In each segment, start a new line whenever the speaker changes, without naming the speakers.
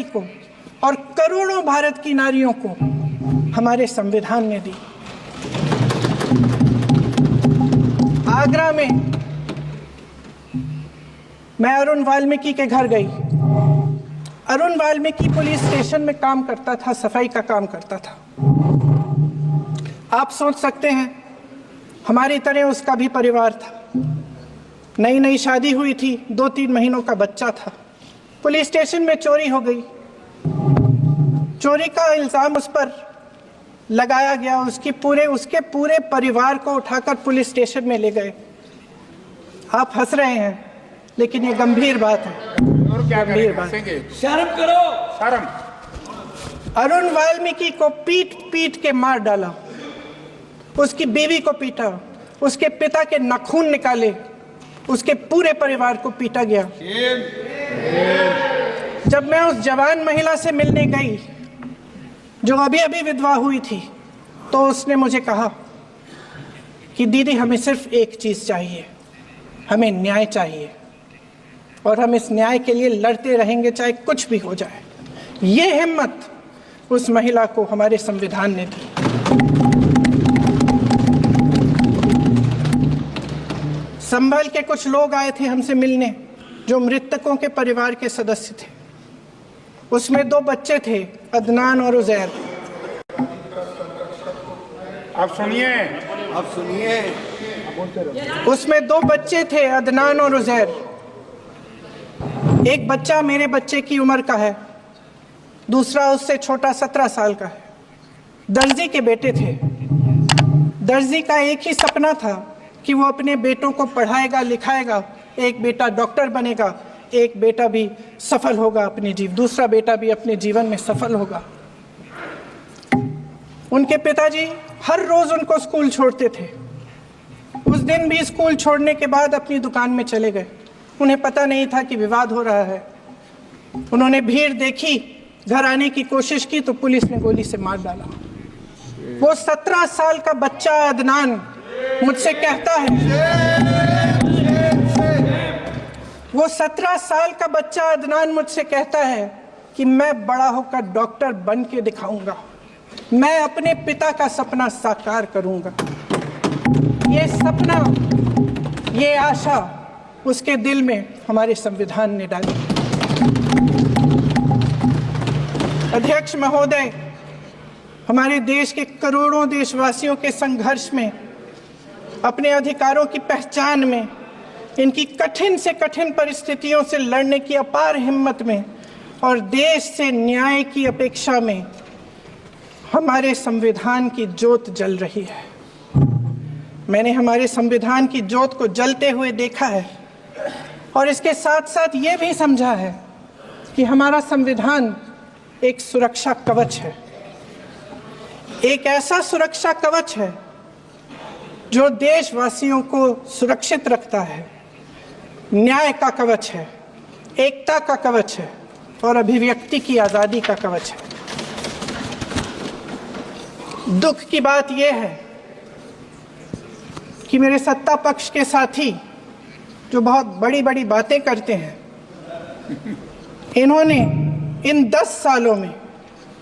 लड़की को और करोड़ों भारत की नारियों को हमारे संविधान ने दी। आगरा में मैं अरुण वाल्मीकि के घर गई। अरुण वाल्मीकि पुलिस स्टेशन में काम करता था, सफाई का काम करता था। आप सोच सकते हैं हमारी तरह उसका भी परिवार था। नई नई शादी हुई थी, 2-3 महीनों का बच्चा था। पुलिस स्टेशन में चोरी हो गई। चोरी का इल्जाम उस पर लगाया गया। उसके पूरे परिवार को उठाकर पुलिस स्टेशन में ले गए। आप हंस रहे हैं, लेकिन ये गंभीर बात है।
और क्या गंभीर बात?
शर्म करो,
शर्म।
अरुण वाल्मीकि को पीट पीट के मार डाला, उसकी बीवी को पीटा, उसके पिता के नाखून निकाले, उसके पूरे परिवार को पीटा गया। जब मैं उस जवान महिला से मिलने गई जो अभी अभी विधवा हुई थी, तो उसने मुझे कहा कि दीदी हमें सिर्फ एक चीज चाहिए, हमें न्याय चाहिए और हम इस न्याय के लिए लड़ते रहेंगे चाहे कुछ भी हो जाए। ये हिम्मत उस महिला को हमारे संविधान ने दी। संभल के कुछ लोग आए थे हमसे मिलने जो मृतकों के परिवार के सदस्य थे। उसमें 2 बच्चे थे, अदनान और उजैर।
आप सुनिए।
उसमें 2 बच्चे थे, अदनान और उजैर। एक बच्चा मेरे बच्चे की उम्र का है, दूसरा उससे छोटा 17 साल का है। दर्जी के बेटे थे। दर्जी का एक ही सपना था कि वो अपने बेटों को पढ़ाएगा लिखाएगा। एक बेटा डॉक्टर बनेगा, एक बेटा भी सफल होगा दूसरा बेटा भी अपने जीवन में सफल होगा। उनके पिताजी हर रोज उनको स्कूल छोड़ते थे। उस दिन भी स्कूल छोड़ने के बाद अपनी दुकान में चले गए। उन्हें पता नहीं था कि विवाद हो रहा है। उन्होंने भीड़ देखी, घर आने की कोशिश की तो पुलिस ने गोली से मार डाला। वो 17 साल का बच्चा अदनान मुझसे कहता है, वो 17 साल का बच्चा अदनान मुझसे कहता है कि मैं बड़ा होकर डॉक्टर बन के दिखाऊंगा, मैं अपने पिता का सपना साकार करूंगा। ये सपना, ये आशा उसके दिल में हमारे संविधान ने डाली। अध्यक्ष महोदय, हमारे देश के करोड़ों देशवासियों के संघर्ष में, अपने अधिकारों की पहचान में, इनकी कठिन से कठिन परिस्थितियों से लड़ने की अपार हिम्मत में और देश से न्याय की अपेक्षा में हमारे संविधान की ज्योत जल रही है। मैंने हमारे संविधान की ज्योत को जलते हुए देखा है और इसके साथ साथ ये भी समझा है कि हमारा संविधान एक सुरक्षा कवच है। एक ऐसा सुरक्षा कवच है जो देशवासियों को सुरक्षित रखता है, न्याय का कवच है, एकता का कवच है और अभिव्यक्ति की आज़ादी का कवच है। दुख की बात यह है कि मेरे सत्ता पक्ष के साथी जो बहुत बड़ी बड़ी बातें करते हैं, इन्होंने इन 10 सालों में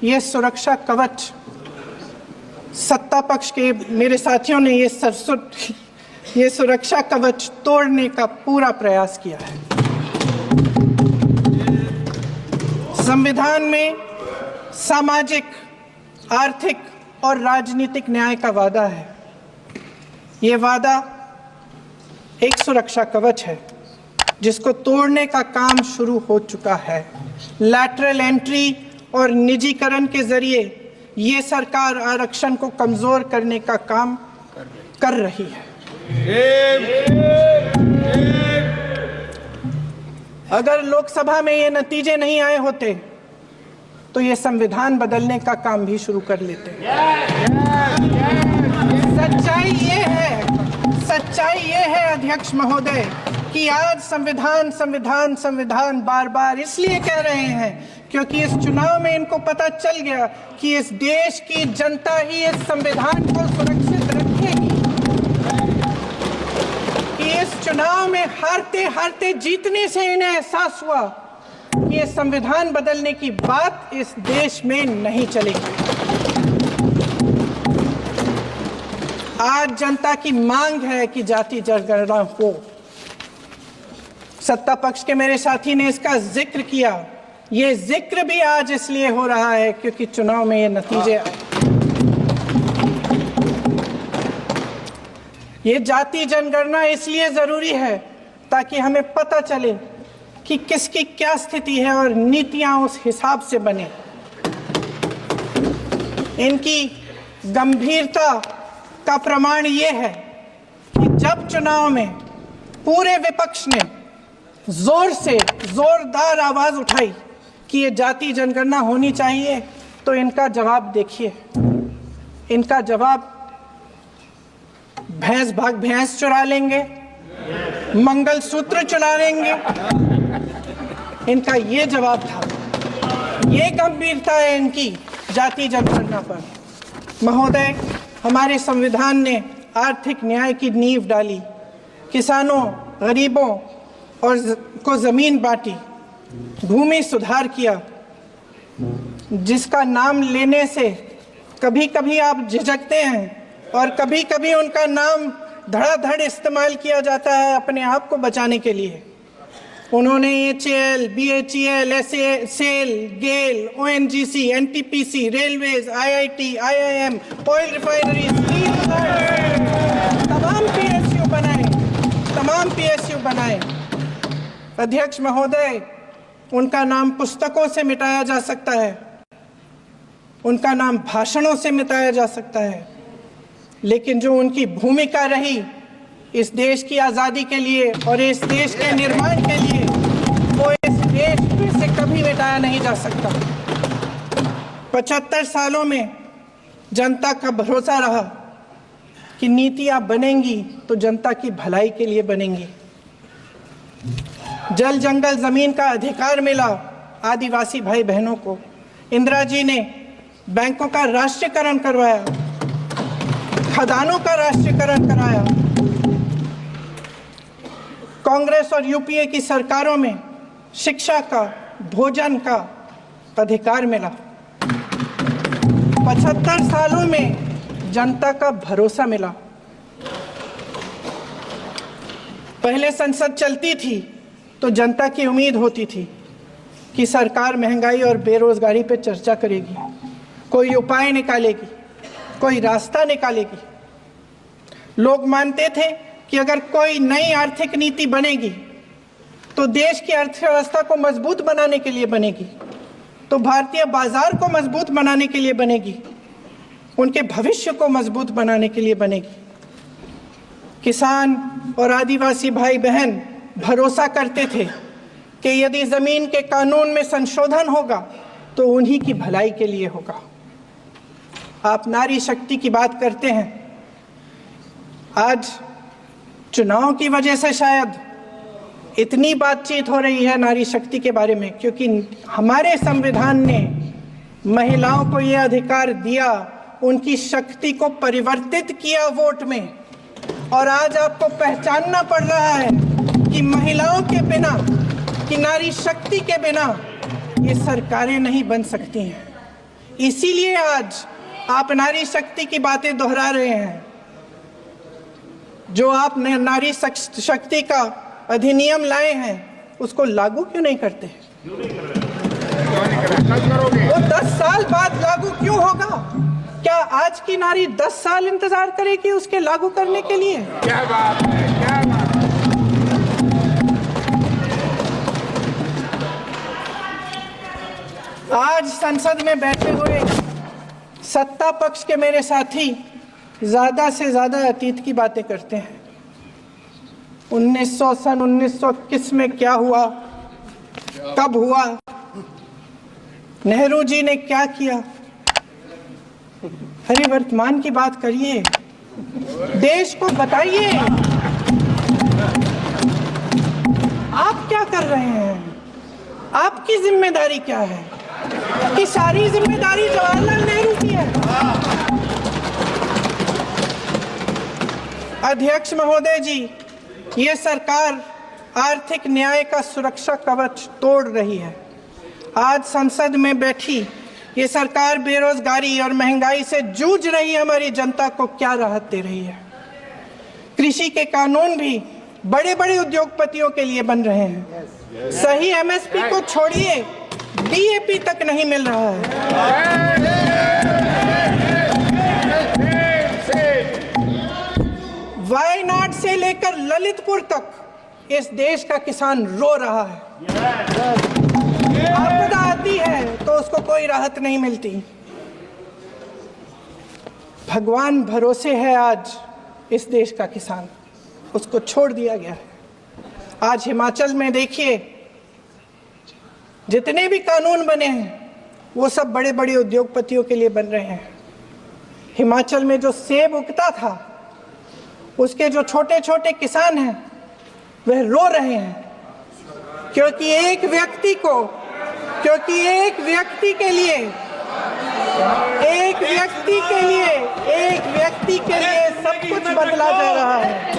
यह सुरक्षा कवच, सत्ता पक्ष के मेरे साथियों ने ये सुरक्षा कवच तोड़ने का पूरा प्रयास किया है। संविधान में सामाजिक, आर्थिक और राजनीतिक न्याय का वादा है। ये वादा एक सुरक्षा कवच है जिसको तोड़ने का काम शुरू हो चुका है। लैटरल एंट्री और निजीकरण के जरिए ये सरकार आरक्षण को कमजोर करने का काम कर रही है। अगर लोकसभा में ये नतीजे नहीं आए होते तो ये संविधान बदलने का काम भी शुरू कर लेते। सच्चाई ये है अध्यक्ष महोदय कि आज संविधान बार बार इसलिए कह रहे हैं क्योंकि इस चुनाव में इनको पता चल गया कि इस देश की जनता ही इस संविधान को सुरक्षित रखेगी। कि इस चुनाव में हारते हारते जीतने से इन्हें एहसास हुआ कि ये संविधान बदलने की बात इस देश में नहीं चलेगी। आज जनता की मांग है कि जाति जनगणना हो। सत्ता पक्ष के मेरे साथी ने इसका जिक्र किया। ये जिक्र भी आज इसलिए हो रहा है क्योंकि चुनाव में ये नतीजे आए। ये जाति जनगणना इसलिए जरूरी है ताकि हमें पता चले कि किसकी क्या स्थिति है और नीतियां उस हिसाब से बने। इनकी गंभीरता का प्रमाण ये है कि जब चुनाव में पूरे विपक्ष ने जोरदार आवाज उठाई कि ये जाति जनगणना होनी चाहिए, तो इनका जवाब देखिए। इनका जवाब भैंस भाग भैंस चुरा लेंगे, मंगलसूत्र चुरा लेंगे, इनका ये जवाब था। ये गंभीरता है इनकी जाति जनगणना पर। महोदय, हमारे संविधान ने आर्थिक न्याय की नींव डाली, किसानों, गरीबों और को जमीन बांटी, भूमि सुधार किया, जिसका नाम लेने से कभी कभी आप झिझकते हैं और कभी कभी उनका नाम धड़ाधड़ इस्तेमाल किया जाता है अपने आप को बचाने के लिए। उन्होंने HAL, BHEL, SAIL, गेल, ONGC, NTPC, railways, IIT, IIM, oil refineries, तमाम PSU बनाए। अध्यक्ष महोदय, उनका नाम पुस्तकों से मिटाया जा सकता है, उनका नाम भाषणों से मिटाया जा सकता है, लेकिन जो उनकी भूमिका रही इस देश की आज़ादी के लिए और इस देश के निर्माण के लिए, वो इस देश में से कभी मिटाया नहीं जा सकता। 75 सालों में जनता का भरोसा रहा कि नीतियां बनेंगी तो जनता की भलाई के लिए बनेंगी। जल जंगल जमीन का अधिकार मिला आदिवासी भाई बहनों को। इंदिरा जी ने बैंकों का राष्ट्रीयकरण करवाया, खदानों का राष्ट्रीयकरण कराया। कांग्रेस और यूपीए की सरकारों में शिक्षा का, भोजन का अधिकार मिला। 75 सालों में जनता का भरोसा मिला। पहले संसद चलती थी तो जनता की उम्मीद होती थी कि सरकार महंगाई और बेरोजगारी पर चर्चा करेगी, कोई उपाय निकालेगी, कोई रास्ता निकालेगी। लोग मानते थे कि अगर कोई नई आर्थिक नीति बनेगी तो देश की अर्थव्यवस्था को मजबूत बनाने के लिए बनेगी, तो भारतीय बाजार को मजबूत बनाने के लिए बनेगी, उनके भविष्य को मजबूत बनाने के लिए बनेगी। किसान और आदिवासी भाई बहन भरोसा करते थे कि यदि जमीन के कानून में संशोधन होगा तो उन्हीं की भलाई के लिए होगा। आप नारी शक्ति की बात करते हैं। आज चुनाव की वजह से शायद इतनी बातचीत हो रही है नारी शक्ति के बारे में, क्योंकि हमारे संविधान ने महिलाओं को यह अधिकार दिया, उनकी शक्ति को परिवर्तित किया वोट में। और आज आपको पहचानना पड़ रहा है कि महिलाओं के बिना, कि नारी शक्ति के बिना ये सरकारें नहीं बन सकती हैं। इसीलिए आज आप नारी शक्ति की बातें दोहरा रहे हैं। जो आप नारी शक्ति का अधिनियम लाए हैं उसको लागू क्यों नहीं करते? वो 10 साल बाद लागू क्यों होगा? क्या आज की नारी 10 साल इंतजार करेगी उसके लागू करने के लिए?
क्या बात है, क्या बात है।
आज संसद में बैठे हुए सत्ता पक्ष के मेरे साथी ज्यादा से ज्यादा अतीत की बातें करते हैं। 1921 में क्या हुआ, कब हुआ, नेहरू जी ने क्या किया। अरे वर्तमान की बात करिए, देश को बताइए आप क्या कर रहे हैं, आपकी जिम्मेदारी क्या है? कि सारी जिम्मेदारी जवाहरलाल नेहरू की है। अध्यक्ष महोदय जी, ये सरकार आर्थिक न्याय का सुरक्षा कवच तोड़ रही है। आज संसद में बैठी ये सरकार बेरोजगारी और महंगाई से जूझ रही हमारी जनता को क्या राहत दे रही है। कृषि के कानून भी बड़े बड़े उद्योगपतियों के लिए बन रहे हैं। सही एमएसपी को छोड़िए, डीएपी तक नहीं मिल रहा है। वायनाड से लेकर ललितपुर तक इस देश का किसान रो रहा है। आपदा आती है तो उसको कोई राहत नहीं मिलती। भगवान भरोसे है आज इस देश का किसान, उसको छोड़ दिया गया है। आज हिमाचल में देखिए, जितने भी कानून बने हैं वो सब बड़े बड़े उद्योगपतियों के लिए बन रहे हैं। हिमाचल में जो सेब उगता था, उसके जो छोटे छोटे किसान हैं वह रो रहे हैं, क्योंकि एक व्यक्ति के लिए सब कुछ बदला जा रहा है।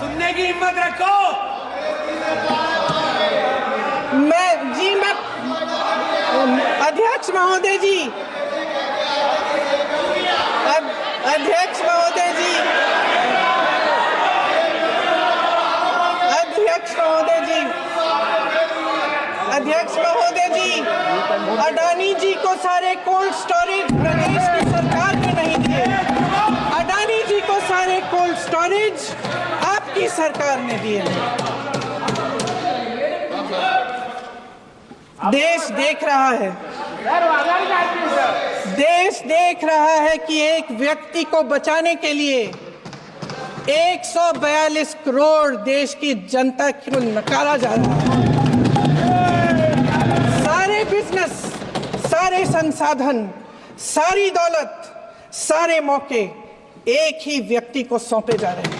सुनने की हिम्मत रखो।
अध्यक्ष महोदय जी, अध्यक्ष महोदय जी, अडानी जी को सारे कोल्ड स्टोरेज प्रदेश की सरकार ने नहीं दिए। अडानी जी को सारे कोल्ड स्टोरेज आपकी सरकार ने दिए। देश देख रहा है कि एक व्यक्ति को बचाने के लिए 142 करोड़ देश की जनता को नकारा जा रहा है। सारे बिजनेस, सारे संसाधन, सारी दौलत, सारे मौके एक ही व्यक्ति को सौंपे जा रहे हैं।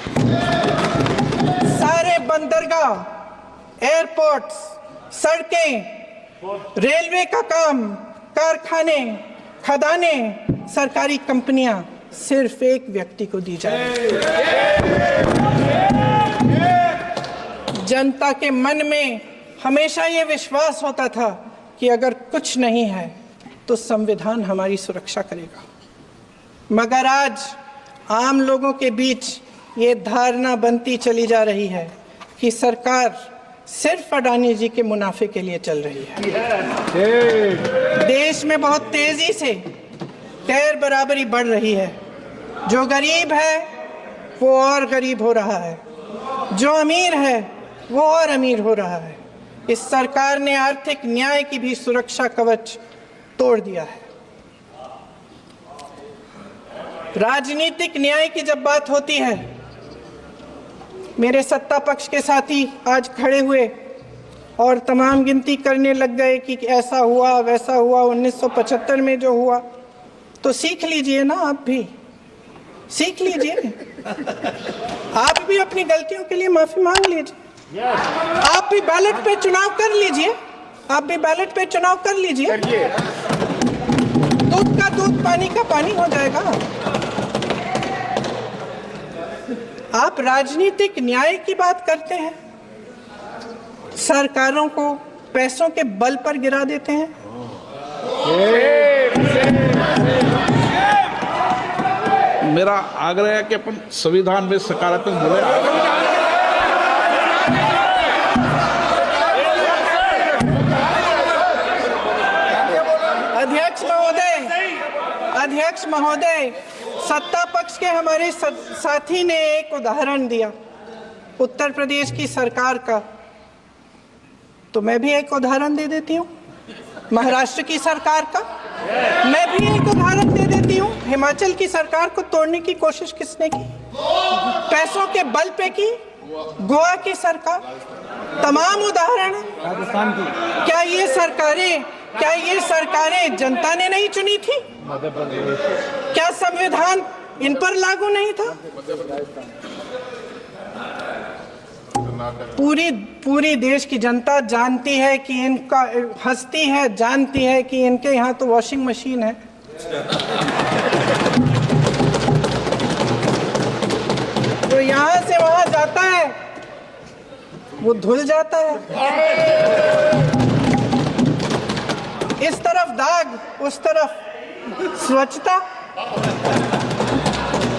सारे बंदरगाह, एयरपोर्ट्स, सड़कें, रेलवे का काम, कारखाने, खदाने, सरकारी कंपनियां सिर्फ एक व्यक्ति को दी जाए। जनता के मन में हमेशा ये विश्वास होता था कि अगर कुछ नहीं है तो संविधान हमारी सुरक्षा करेगा, मगर आज आम लोगों के बीच ये धारणा बनती चली जा रही है कि सरकार सिर्फ अडानी जी के मुनाफे के लिए चल रही है। देश में बहुत तेजी से गैर बराबरी बढ़ रही है। जो गरीब है वो और गरीब हो रहा है, जो अमीर है वो और अमीर हो रहा है। इस सरकार ने आर्थिक न्याय की भी सुरक्षा कवच तोड़ दिया है। राजनीतिक न्याय की जब बात होती है, मेरे सत्ता पक्ष के साथी आज खड़े हुए और तमाम गिनती करने लग गए कि ऐसा हुआ वैसा हुआ, 1975 में जो हुआ। तो सीख लीजिए ना, आप भी सीख लीजिए। आप भी अपनी गलतियों के लिए माफी मांग लीजिए। आप भी बैलेट पे चुनाव कर लीजिए। दूध का दूध, पानी का पानी हो जाएगा। आप राजनीतिक न्याय की बात करते हैं, सरकारों को पैसों के बल पर गिरा देते हैं।
मेरा आग्रह है कि अपन संविधान में सकारात्मक बोले।
अध्यक्ष महोदय, सत्ता पक्ष के हमारे साथी ने एक उदाहरण दिया उत्तर प्रदेश की सरकार का, तो मैं भी एक उदाहरण दे देती हूँ महाराष्ट्र की सरकार का। मैं भी एक उदाहरण दे देती हूँ हिमाचल की सरकार को तोड़ने की कोशिश किसने की, पैसों के बल पे की, गोवा की सरकार। तमाम उदाहरण
राजस्थान की।
क्या ये सरकारें जनता ने नहीं चुनी थी? क्या संविधान इन पर लागू नहीं था? पूरी देश की जनता जानती है कि इनका हंसती है, जानती है कि इनके यहाँ तो वॉशिंग मशीन है। तो यहाँ से वहां जाता है वो धुल जाता है। इस तरफ दाग, उस तरफ स्वच्छता।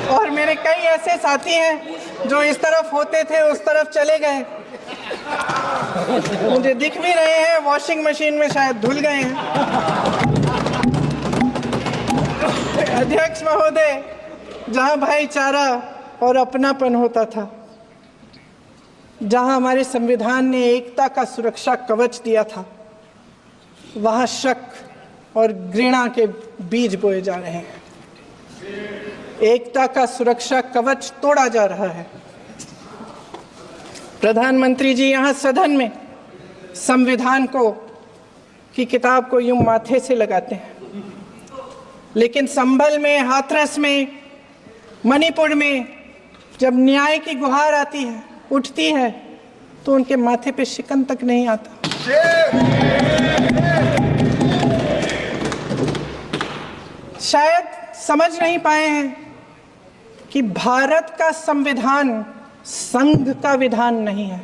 और मेरे कई ऐसे साथी हैं जो इस तरफ होते थे उस तरफ चले गए, मुझे दिख भी रहे हैं, वॉशिंग मशीन में शायद धुल गए हैं। अध्यक्ष महोदय, जहां भाईचारा और अपनापन होता था, जहां हमारे संविधान ने एकता का सुरक्षा कवच दिया था, वहां शक और घृणा के बीज बोए जा रहे हैं। एकता का सुरक्षा कवच तोड़ा जा रहा है। प्रधानमंत्री जी यहाँ सदन में संविधान की किताब को यूं माथे से लगाते हैं, लेकिन संभल में, हाथरस में, मणिपुर में जब न्याय की गुहार आती है, उठती है, तो उनके माथे पे शिकन तक नहीं आता। शायद समझ नहीं पाए हैं कि भारत का संविधान संघ का विधान नहीं है।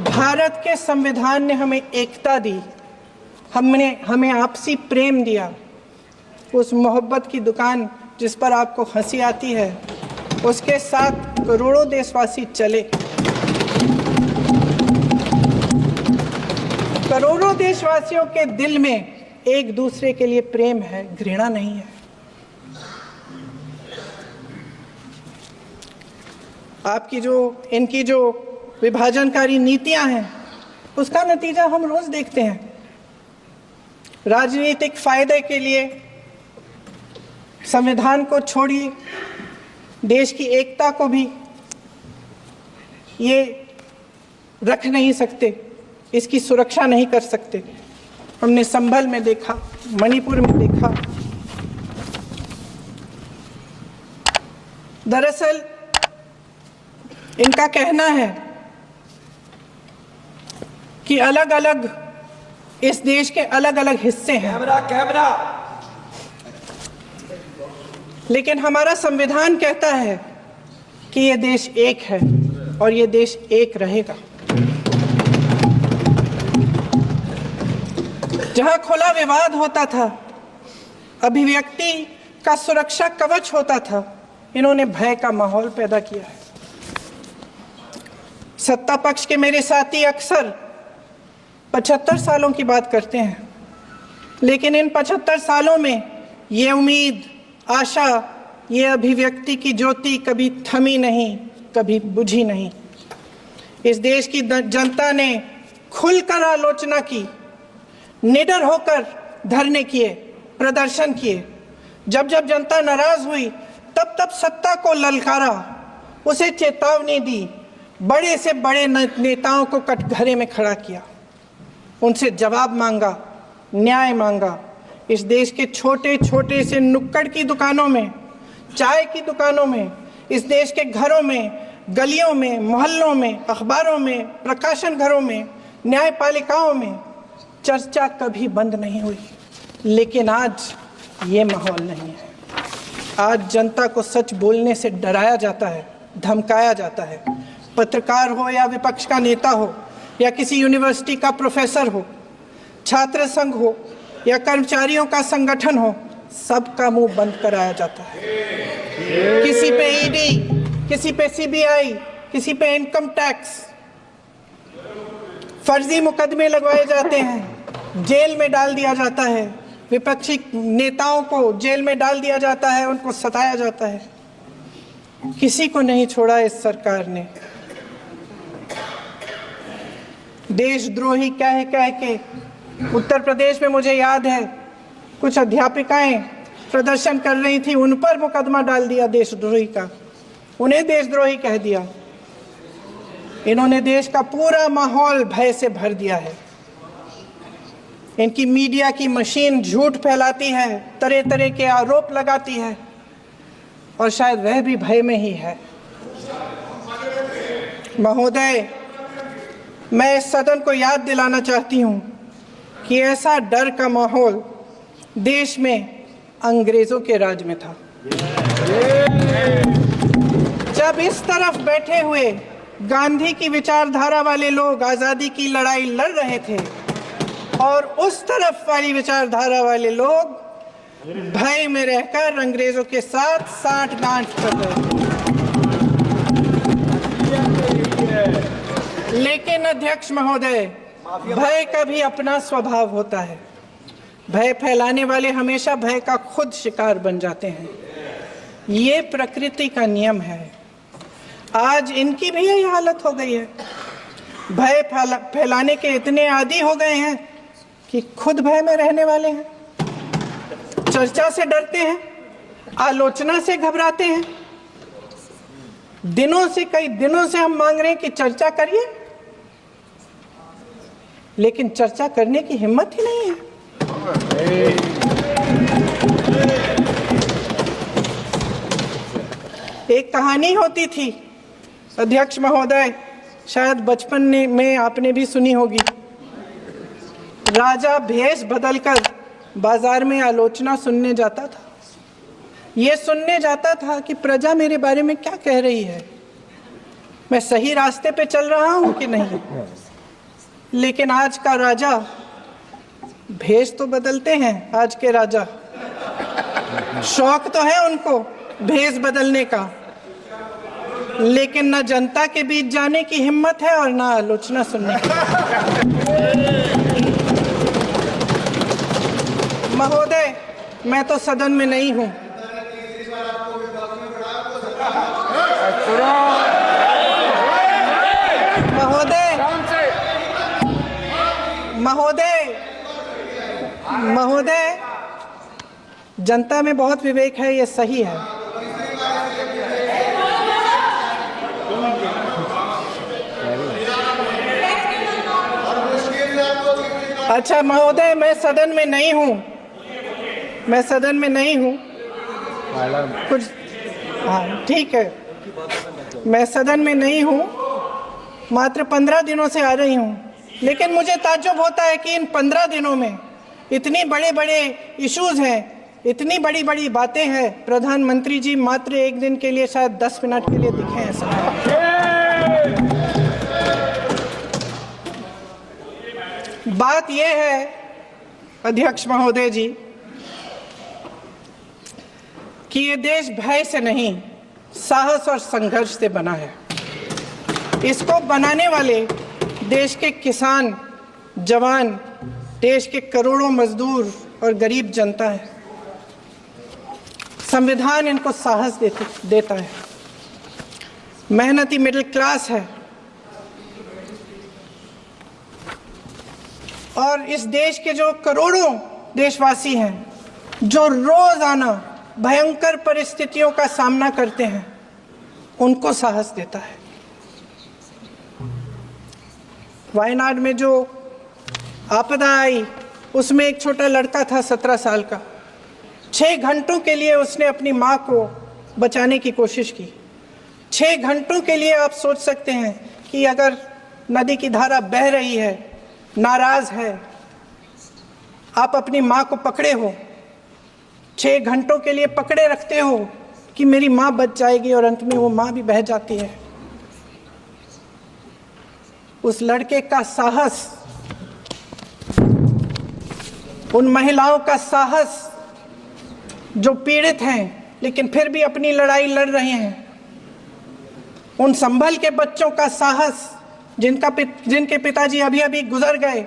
भारत के संविधान ने हमें एकता दी, हमें आपसी प्रेम दिया। उस मोहब्बत की दुकान जिस पर आपको हंसी आती है, उसके साथ करोड़ों देशवासी चले। करोड़ों देशवासियों के दिल में एक दूसरे के लिए प्रेम है, घृणा नहीं है। इनकी जो विभाजनकारी नीतियां हैं, उसका नतीजा हम रोज देखते हैं। राजनीतिक फायदे के लिए संविधान को छोड़िए, देश की एकता को भी ये रख नहीं सकते, इसकी सुरक्षा नहीं कर सकते। हमने संभल में देखा, मणिपुर में देखा। दरअसल इनका कहना है कि अलग अलग इस देश के अलग अलग हिस्से हैं। कैमरा। लेकिन हमारा संविधान कहता है कि ये देश एक है और ये देश एक रहेगा। जहां खुला विवाद होता था, अभिव्यक्ति का सुरक्षा कवच होता था, इन्होंने भय का माहौल पैदा किया है। सत्ता पक्ष के मेरे साथी अक्सर 75 सालों की बात करते हैं, लेकिन इन 75 सालों में ये उम्मीद, आशा, ये अभिव्यक्ति की ज्योति कभी थमी नहीं, कभी बुझी नहीं। इस देश की जनता ने खुलकर आलोचना की, निडर होकर धरने किए, प्रदर्शन किए। जब जब जनता नाराज हुई, तब तब सत्ता को ललकारा, उसे चेतावनी दी, बड़े से बड़े नेताओं को कटघरे में खड़ा किया, उनसे जवाब मांगा, न्याय मांगा। इस देश के छोटे छोटे से नुक्कड़ की दुकानों में, चाय की दुकानों में, इस देश के घरों में, गलियों में, मोहल्लों में, अखबारों में, प्रकाशन घरों में, न्यायपालिकाओं में चर्चा कभी बंद नहीं हुई। लेकिन आज ये माहौल नहीं है। आज जनता को सच बोलने से डराया जाता है, धमकाया जाता है। पत्रकार हो या विपक्ष का नेता हो या किसी यूनिवर्सिटी का प्रोफेसर हो, छात्र संघ हो या कर्मचारियों का संगठन हो, सबका मुंह बंद कराया जाता है। किसी पे ईडी, किसी पे सीबीआई, किसी पे इनकम टैक्स, फर्जी मुकदमे लगवाए जाते हैं, जेल में डाल दिया जाता है, विपक्षी नेताओं को जेल में डाल दिया जाता है, उनको सताया जाता है। किसी को नहीं छोड़ा इस सरकार ने। देशद्रोही कह के उत्तर प्रदेश में मुझे याद है कुछ अध्यापिकाएं प्रदर्शन कर रही थी, उन पर मुकदमा डाल दिया देशद्रोही का, उन्हें देशद्रोही कह दिया। इन्होंने देश का पूरा माहौल भय से भर दिया है। इनकी मीडिया की मशीन झूठ फैलाती है, तरह तरह के आरोप लगाती है, और शायद वह भी भय में ही है। महोदय, मैं इस सदन को याद दिलाना चाहती हूं कि ऐसा डर का माहौल देश में अंग्रेजों के राज में था। जब इस तरफ बैठे हुए गांधी की विचारधारा वाले लोग आजादी की लड़ाई लड़ रहे थे और उस तरफ वाली विचारधारा वाले लोग भय में रहकर अंग्रेजों के साथ साठगांठ कर रहे थे। लेकिन अध्यक्ष महोदय, भय का भी अपना स्वभाव होता है। भय फैलाने वाले हमेशा भय का खुद शिकार बन जाते हैं। ये प्रकृति का नियम है। आज इनकी भी यही हालत हो गई है। भय फैलाने के इतने आदी हो गए हैं कि खुद भय में रहने वाले हैं, चर्चा से डरते हैं, आलोचना से घबराते हैं। कई दिनों से हम मांग रहे हैं कि चर्चा करिए, लेकिन चर्चा करने की हिम्मत ही नहीं है। एक कहानी होती थी अध्यक्ष महोदय, शायद बचपन में आपने भी सुनी होगी। राजा भेष बदलकर बाजार में आलोचना सुनने जाता था। ये सुनने जाता था कि प्रजा मेरे बारे में क्या कह रही है, मैं सही रास्ते पे चल रहा हूं कि नहीं। लेकिन आज का राजा, भेष तो बदलते हैं आज के राजा, शौक तो है उनको भेष बदलने का, लेकिन न जनता के बीच जाने की हिम्मत है और न आलोचना सुनने की। महोदय, मैं तो सदन में नहीं हूं। महोदय, जनता में बहुत विवेक है, ये सही है। अच्छा महोदय, मैं सदन में नहीं हूँ, कुछ, हाँ ठीक है, मैं सदन में नहीं हूँ, मात्र 15 दिनों से आ रही हूँ। लेकिन मुझे ताज्जुब होता है कि इन 15 दिनों में इतनी बड़े इश्यूज हैं, इतनी बड़ी बातें हैं, प्रधानमंत्री जी मात्र एक दिन के लिए शायद 10 मिनट के लिए दिखे हैं सर। बात यह है अध्यक्ष महोदय जी कि ये देश भय से नहीं, साहस और संघर्ष से बना है। इसको बनाने वाले देश के किसान, जवान, देश के करोड़ों मजदूर और गरीब जनता है। संविधान इनको साहस देता है। मेहनती मिडिल क्लास है और इस देश के जो करोड़ों देशवासी हैं, जो रोजाना भयंकर परिस्थितियों का सामना करते हैं, उनको साहस देता है। वायनाड में जो आपदा आई, उसमें एक छोटा लड़का था 17 साल का। 6 घंटों के लिए उसने अपनी माँ को बचाने की कोशिश की। 6 घंटों के लिए आप सोच सकते हैं कि अगर नदी की धारा बह रही है, नाराज है, आप अपनी माँ को पकड़े हो, 6 घंटों के लिए पकड़े रखते हो कि मेरी माँ बच जाएगी, और अंत में वो माँ भी बह जाती है। उस लड़के का साहस, उन महिलाओं का साहस जो पीड़ित हैं लेकिन फिर भी अपनी लड़ाई लड़ रहे हैं, उन संभल के बच्चों का साहस जिनके पिताजी अभी अभी गुजर गए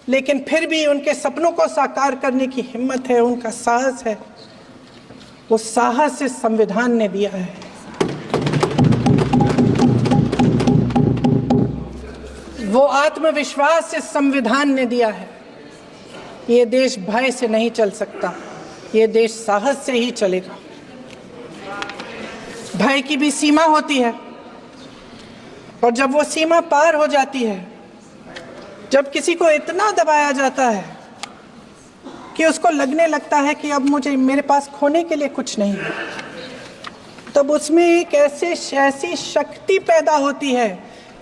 लेकिन फिर भी उनके सपनों को साकार करने की हिम्मत है, उनका साहस है। वो साहस से संविधान ने दिया है। वो आत्मविश्वास से संविधान ने दिया है। ये देश भय से नहीं चल सकता, ये देश साहस से ही चलेगा। भय की भी सीमा होती है, और जब वो सीमा पार हो जाती है, जब किसी को इतना दबाया जाता है कि उसको लगने लगता है कि अब मेरे पास खोने के लिए कुछ नहीं है, तब उसमें एक ऐसी शक्ति पैदा होती है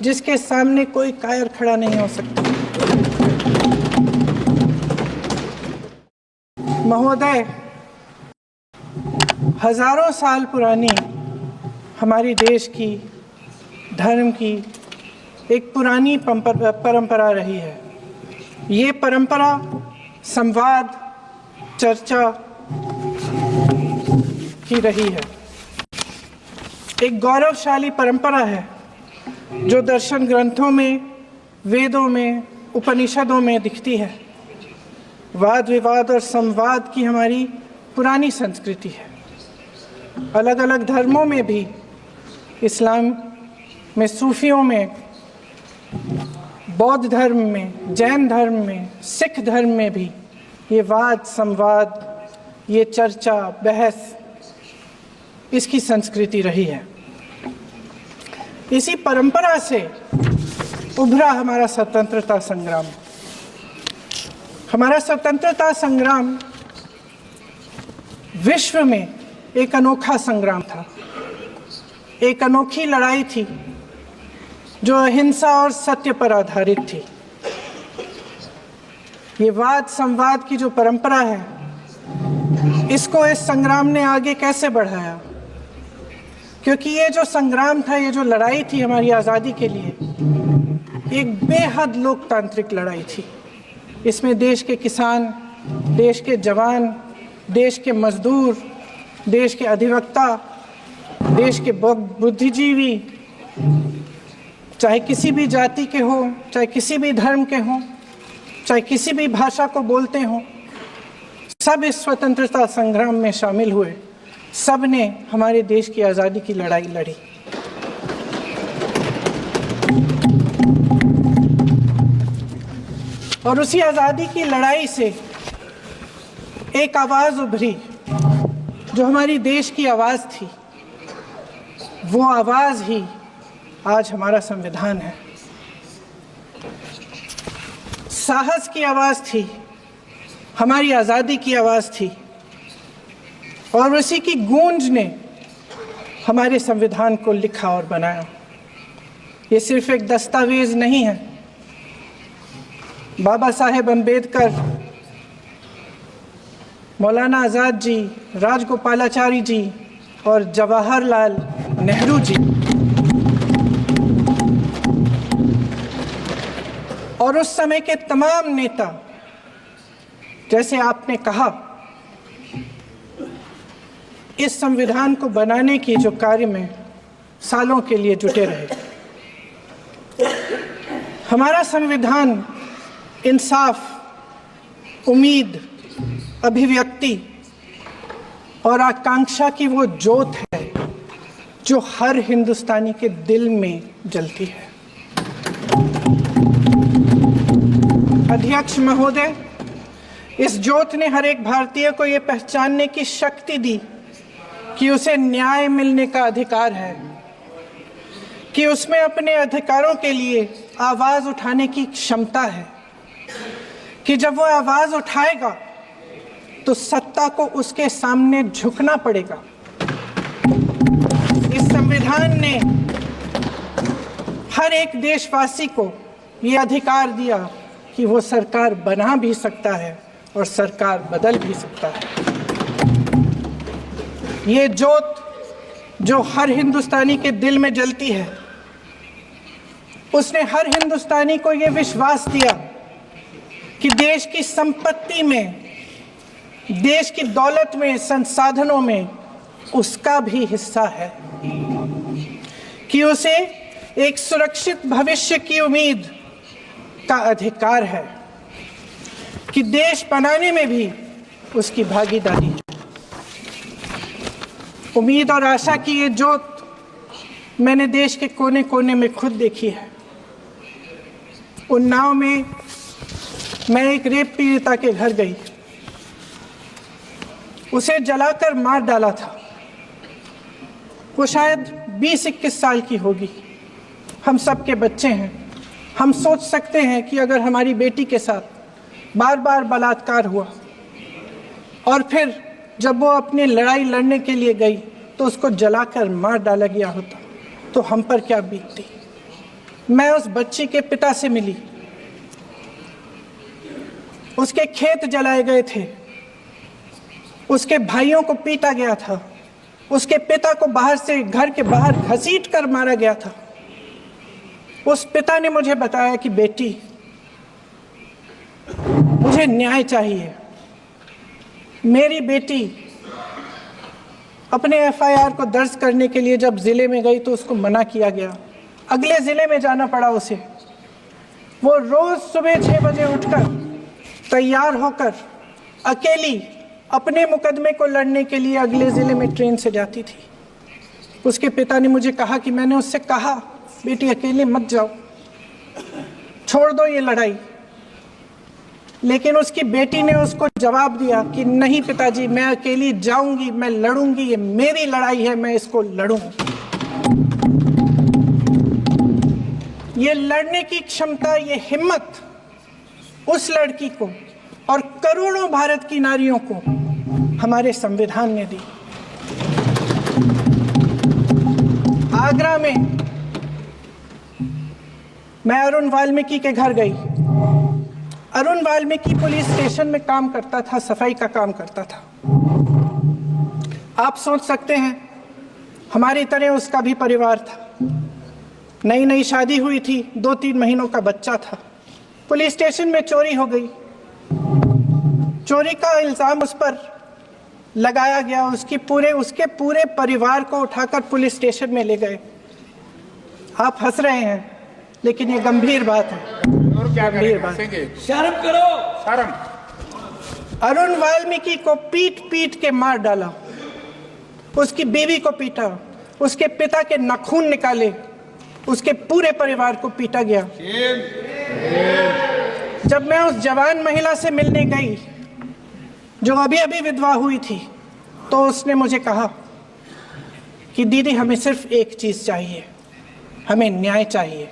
जिसके सामने कोई कायर खड़ा नहीं हो सकता। महोदय, हजारों साल पुरानी हमारी देश की धर्म की एक पुरानी परंपरा रही है। ये परंपरा संवाद, चर्चा की रही है। एक गौरवशाली परंपरा है जो दर्शन ग्रंथों में, वेदों में, उपनिषदों में दिखती है। वाद विवाद और संवाद की हमारी पुरानी संस्कृति है। अलग अलग धर्मों में भी, इस्लाम में, सूफियों में, बौद्ध धर्म में, जैन धर्म में, सिख धर्म में भी ये वाद संवाद, ये चर्चा बहस, इसकी संस्कृति रही है। इसी परंपरा से उभरा हमारा स्वतंत्रता संग्राम। हमारा स्वतंत्रता संग्राम विश्व में एक अनोखा संग्राम था, एक अनोखी लड़ाई थी जो अहिंसा और सत्य पर आधारित थी। ये वाद संवाद की जो परंपरा है, इसको इस संग्राम ने आगे कैसे बढ़ाया? क्योंकि ये जो संग्राम था, ये जो लड़ाई थी हमारी आज़ादी के लिए, एक बेहद लोकतांत्रिक लड़ाई थी। इसमें देश के किसान, देश के जवान, देश के मजदूर, देश के अधिवक्ता, देश के बुद्धिजीवी, चाहे किसी भी जाति के हो, चाहे किसी भी धर्म के हों, चाहे किसी भी भाषा को बोलते हों, सब इस स्वतंत्रता संग्राम में शामिल हुए। सब ने हमारे देश की आज़ादी की लड़ाई लड़ी। और उसी आज़ादी की लड़ाई से एक आवाज़ उभरी जो हमारी देश की आवाज़ थी। वो आवाज़ ही आज हमारा संविधान है। साहस की आवाज़ थी, हमारी आज़ादी की आवाज़ थी, और उसी की गूंज ने हमारे संविधान को लिखा और बनाया। ये सिर्फ एक दस्तावेज नहीं है। बाबा साहेब अम्बेडकर, मौलाना आज़ाद जी, राजगोपालाचारी जी और जवाहरलाल नेहरू जी और उस समय के तमाम नेता, जैसे आपने कहा, इस संविधान को बनाने की जो कार्य में सालों के लिए जुटे रहे। हमारा संविधान इंसाफ, उम्मीद, अभिव्यक्ति और आकांक्षा की वो ज्योत है जो हर हिंदुस्तानी के दिल में जलती है। अध्यक्ष महोदय, इस ज्योत ने हर एक भारतीय को ये पहचानने की शक्ति दी कि उसे न्याय मिलने का अधिकार है, कि उसमें अपने अधिकारों के लिए आवाज़ उठाने की क्षमता है, कि जब वो आवाज़ उठाएगा तो सत्ता को उसके सामने झुकना पड़ेगा। इस संविधान ने हर एक देशवासी को ये अधिकार दिया कि वो सरकार बना भी सकता है और सरकार बदल भी सकता है। ये ज्योत जो हर हिंदुस्तानी के दिल में जलती है, उसने हर हिंदुस्तानी को ये विश्वास दिया कि देश की संपत्ति में, देश की दौलत में, संसाधनों में उसका भी हिस्सा है, कि उसे एक सुरक्षित भविष्य की उम्मीद का अधिकार है, कि देश बनाने में भी उसकी भागीदारी है। उम्मीद और आशा की ये ज्योत मैंने देश के कोने कोने में खुद देखी है। उन्नाव में मैं एक रेप पीड़िता के घर गई, उसे जलाकर मार डाला था। वो शायद 20-21 साल की होगी। हम सब के बच्चे हैं। हम सोच सकते हैं कि अगर हमारी बेटी के साथ बार बार बलात्कार हुआ और फिर जब वो अपनी लड़ाई लड़ने के लिए गई तो उसको जलाकर मार डाला गया होता तो हम पर क्या बीतती। मैं उस बच्ची के पिता से मिली। उसके खेत जलाए गए थे, उसके भाइयों को पीटा गया था, उसके पिता को बाहर से, घर के बाहर घसीट कर मारा गया था। उस पिता ने मुझे बताया कि बेटी, मुझे न्याय चाहिए। मेरी बेटी अपने एफआईआर को दर्ज करने के लिए जब जिले में गई तो उसको मना किया गया, अगले जिले में जाना पड़ा उसे। वो रोज सुबह 6 बजे उठकर तैयार होकर अकेली अपने मुकदमे को लड़ने के लिए अगले जिले में ट्रेन से जाती थी। उसके पिता ने मुझे कहा कि मैंने उससे कहा, बेटी अकेले मत जाओ, छोड़ दो ये लड़ाई। लेकिन उसकी बेटी ने उसको जवाब दिया कि नहीं पिताजी, मैं अकेली जाऊंगी, मैं लड़ूंगी, ये मेरी लड़ाई है, मैं इसको लड़ूंगी। ये लड़ने की क्षमता, ये हिम्मत उस लड़की को और करोड़ों भारत की नारियों को हमारे संविधान ने दी। आगरा में मैं अरुण वाल्मीकि के घर गई। अरुण वाल्मीकि पुलिस स्टेशन में काम करता था, सफाई का काम करता था। आप सोच सकते हैं हमारी तरह उसका भी परिवार था। नई नई शादी हुई थी, 2-3 महीनों का बच्चा था। पुलिस स्टेशन में चोरी हो गई। चोरी का इल्जाम उस पर लगाया गया। उसके पूरे परिवार को उठाकर पुलिस स्टेशन में ले गए। आप हंस रहे हैं, लेकिन ये गंभीर बात है।
और क्या
गंभीर बात।
शर्म करो,
शर्म।
अरुण वाल्मीकि को पीट पीट के मार डाला, उसकी बीवी को पीटा, उसके पिता के नाखून निकाले, उसके पूरे परिवार को पीटा गया। जब मैं उस जवान महिला से मिलने गई जो अभी अभी विधवा हुई थी, तो उसने मुझे कहा कि दीदी, हमें सिर्फ एक चीज चाहिए, हमें न्याय चाहिए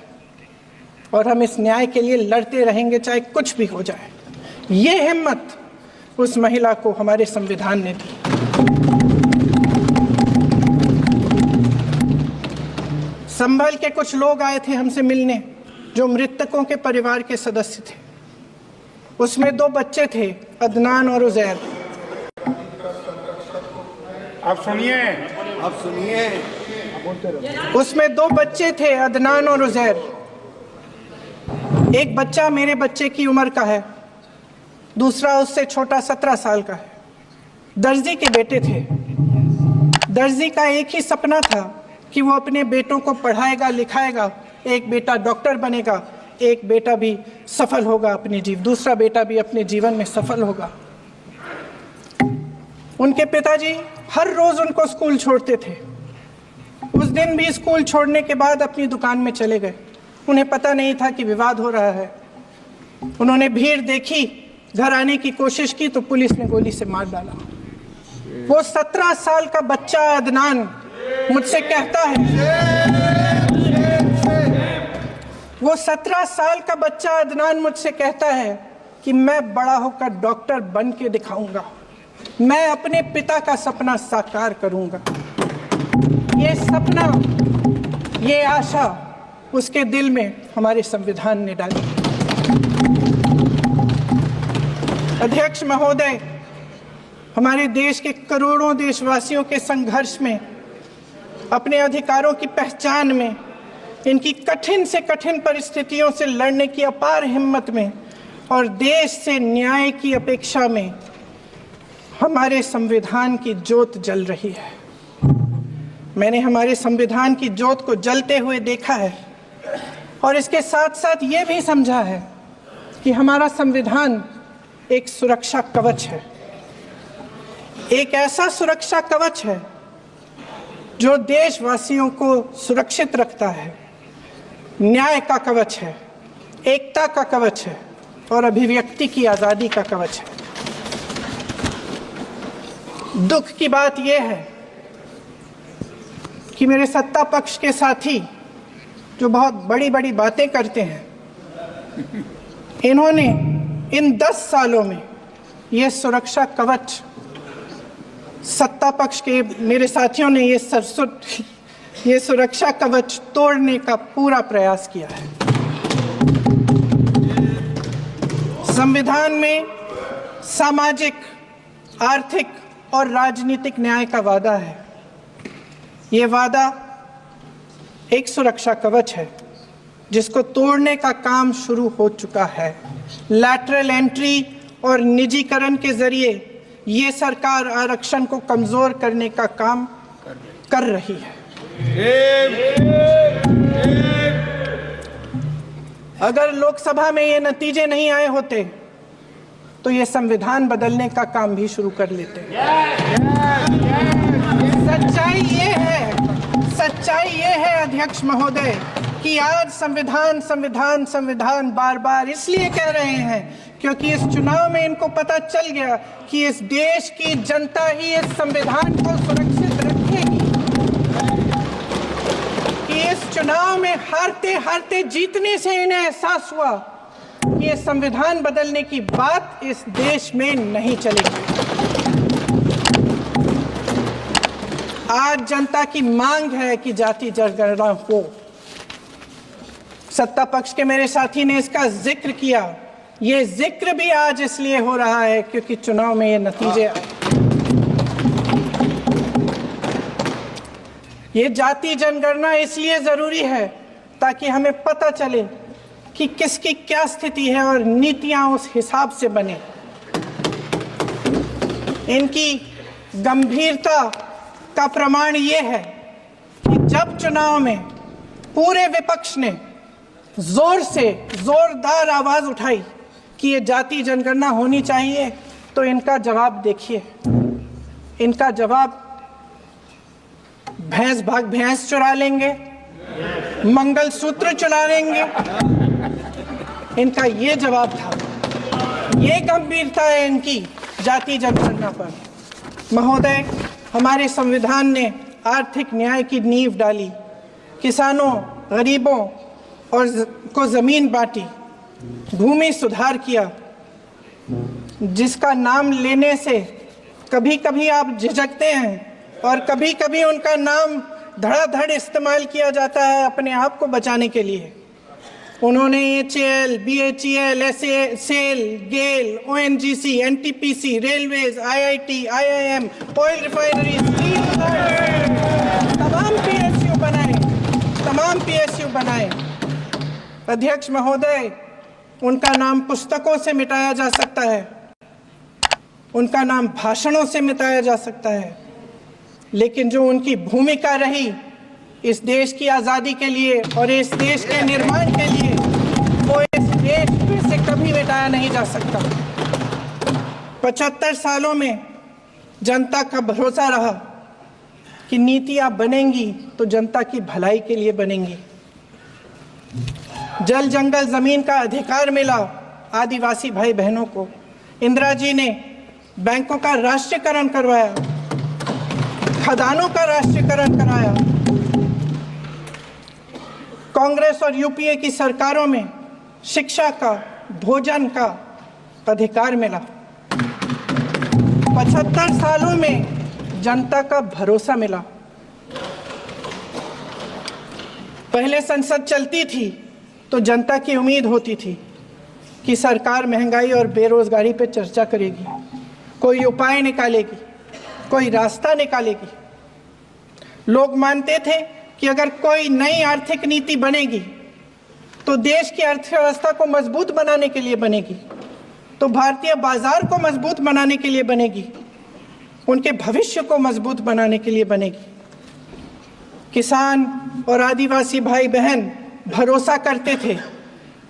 और हम इस न्याय के लिए लड़ते रहेंगे, चाहे कुछ भी हो जाए। ये हिम्मत उस महिला को हमारे संविधान ने दी। संभल के कुछ लोग आए थे हमसे मिलने, जो मृतकों के परिवार के सदस्य थे। उसमें 2 बच्चे थे, अदनान और उजैर।
आप सुनिए।
उसमें 2 बच्चे थे, अदनान और उजैर। एक बच्चा मेरे बच्चे की उम्र का है, दूसरा उससे छोटा 17 साल का है। दर्जी के बेटे थे। दर्जी का एक ही सपना था कि वो अपने बेटों को पढ़ाएगा, लिखाएगा। एक बेटा डॉक्टर बनेगा, एक बेटा भी सफल होगा दूसरा बेटा भी अपने जीवन में सफल होगा। उनके पिताजी हर रोज उनको स्कूल छोड़ते थे। उस दिन भी स्कूल छोड़ने के बाद अपनी दुकान में चले गए। उन्हें पता नहीं था कि विवाद हो रहा है। उन्होंने भीड़ देखी, घर आने की कोशिश की तो पुलिस ने गोली से मार डाला। वो 17 साल का बच्चा अदनान मुझसे कहता है, वो 17 साल का बच्चा अदनान मुझसे कहता है कि मैं बड़ा होकर डॉक्टर बन के दिखाऊंगा, मैं अपने पिता का सपना साकार करूंगा। ये सपना, ये आशा उसके दिल में हमारे संविधान ने डाली। अध्यक्ष महोदय, हमारे देश के करोड़ों देशवासियों के संघर्ष में, अपने अधिकारों की पहचान में, इनकी कठिन से कठिन परिस्थितियों से लड़ने की अपार हिम्मत में और देश से न्याय की अपेक्षा में हमारे संविधान की ज्योत जल रही है। मैंने हमारे संविधान की ज्योत को जलते हुए देखा है और इसके साथ साथ ये भी समझा है कि हमारा संविधान एक सुरक्षा कवच है। एक ऐसा सुरक्षा कवच है जो देशवासियों को सुरक्षित रखता है, न्याय का कवच है, एकता का कवच है और अभिव्यक्ति की आज़ादी का कवच है। दुख की बात यह है कि मेरे सत्ता पक्ष के साथी जो बहुत बड़ी बड़ी बातें करते हैं, इन्होंने इन 10 सालों में यह सुरक्षा कवच, सत्ता पक्ष के मेरे साथियों ने ये सुरक्षा कवच तोड़ने का पूरा प्रयास किया है। संविधान में सामाजिक, आर्थिक और राजनीतिक न्याय का वादा है। ये वादा एक सुरक्षा कवच है जिसको तोड़ने का काम शुरू हो चुका है। लैटरल एंट्री और निजीकरण के जरिए ये सरकार आरक्षण को कमजोर करने का काम कर रही है। अगर लोकसभा में ये नतीजे नहीं आए होते तो ये संविधान बदलने का काम भी शुरू कर लेते। सच्चाई ये है अध्यक्ष महोदय कि आज संविधान बार बार इसलिए कह रहे हैं क्योंकि इस चुनाव में इनको पता चल गया कि इस देश की जनता ही इस संविधान को सुरक्षित रखेगी, कि इस चुनाव में हारते जीतने से इन्हें एहसास हुआ कि ये संविधान बदलने की बात इस देश में नहीं चलेगी। आज जनता की मांग है कि जाति जनगणना हो। सत्ता पक्ष के मेरे साथी ने इसका जिक्र किया। ये जिक्र भी आज इसलिए हो रहा है क्योंकि चुनाव में ये नतीजे आए। ये जाति जनगणना इसलिए जरूरी है ताकि हमें पता चले कि किसकी क्या स्थिति है और नीतियां उस हिसाब से बने। इनकी गंभीरता का प्रमाण ये है कि जब चुनाव में पूरे विपक्ष ने जोरदार आवाज उठाई कि ये जाति जनगणना होनी चाहिए, तो इनका जवाब देखिए। इनका जवाब भैंस भाग भैंस चुरा लेंगे, मंगलसूत्र चुरा लेंगे, इनका ये जवाब था। ये गंभीरता है इनकी जाति जनगणना पर। महोदय, हमारे संविधान ने आर्थिक न्याय की नींव डाली, किसानों, गरीबों और को जमीन बांटी, भूमि सुधार किया, जिसका नाम लेने से कभी कभी आप झिझकते हैं और कभी कभी उनका नाम धड़ाधड़ इस्तेमाल किया जाता है अपने आप को बचाने के लिए। उन्होंने HAL, BHEL, SAL, GAIL, ONGC, NTPC, railways, IIT, IIM, oil refinery, तमाम PSU बनाए। अध्यक्ष महोदय, उनका नाम पुस्तकों से मिटाया जा सकता है, उनका नाम भाषणों से मिटाया जा सकता है, लेकिन जो उनकी भूमिका रही इस देश की आज़ादी के लिए और इस देश के निर्माण के लिए, वो इस देश से कभी मिटाया नहीं जा सकता। 75 सालों में जनता का भरोसा रहा कि नीतियां बनेंगी तो जनता की भलाई के लिए बनेंगी। जल जंगल जमीन का अधिकार मिला आदिवासी भाई बहनों को। इंदिरा जी ने बैंकों का राष्ट्रीयकरण करवाया, खदानों का राष्ट्रीयकरण कराया। कांग्रेस और यूपीए की सरकारों में शिक्षा का, भोजन का अधिकार मिला। 75 सालों में जनता का भरोसा मिला। पहले संसद चलती थी तो जनता की उम्मीद होती थी कि सरकार महंगाई और बेरोजगारी पर चर्चा करेगी, कोई उपाय निकालेगी, कोई रास्ता निकालेगी। लोग मानते थे कि अगर कोई नई आर्थिक नीति बनेगी तो देश की अर्थव्यवस्था को मजबूत बनाने के लिए बनेगी, तो भारतीय बाजार को मजबूत बनाने के लिए बनेगी, उनके भविष्य को मजबूत बनाने के लिए बनेगी। किसान और आदिवासी भाई बहन भरोसा करते थे